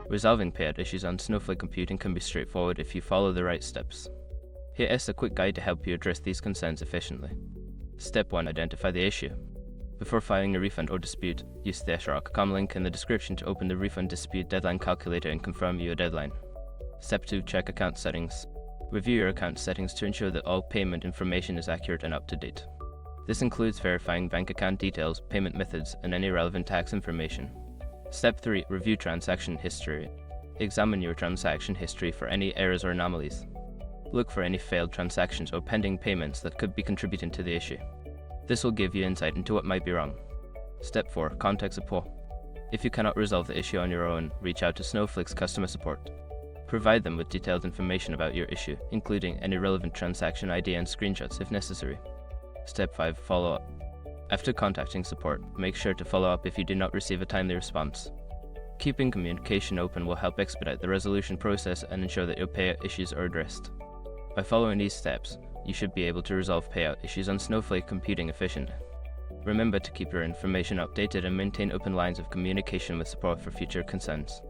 Resolving payout issues on Snowflake computing can be straightforward if you follow the right steps. Here is a quick guide to help you address these concerns efficiently. Step 1. Identify the issue. Before filing a refund or dispute, use the shrc.com link in the description to open the refund dispute deadline calculator and confirm your deadline. Step 2. Check account settings. Review your account settings to ensure that all payment information is accurate and up to date. This includes verifying bank account details, payment methods, and any relevant tax information. Step 3. Review transaction history. Examine your transaction history for any errors or anomalies. Look for any failed transactions or pending payments that could be contributing to the issue. This will give you insight into what might be wrong. Step 4. Contact support. If you cannot resolve the issue on your own, reach out to Snowflake's customer support. Provide them with detailed information about your issue, including any relevant transaction ID and screenshots if necessary. Step 5. Follow up. After contacting support, make sure to follow up if you do not receive a timely response. Keeping communication open will help expedite the resolution process and ensure that your payout issues are addressed. By following these steps, you should be able to resolve payout issues on Snowflake computing efficiently. Remember to keep your information updated and maintain open lines of communication with support for future concerns.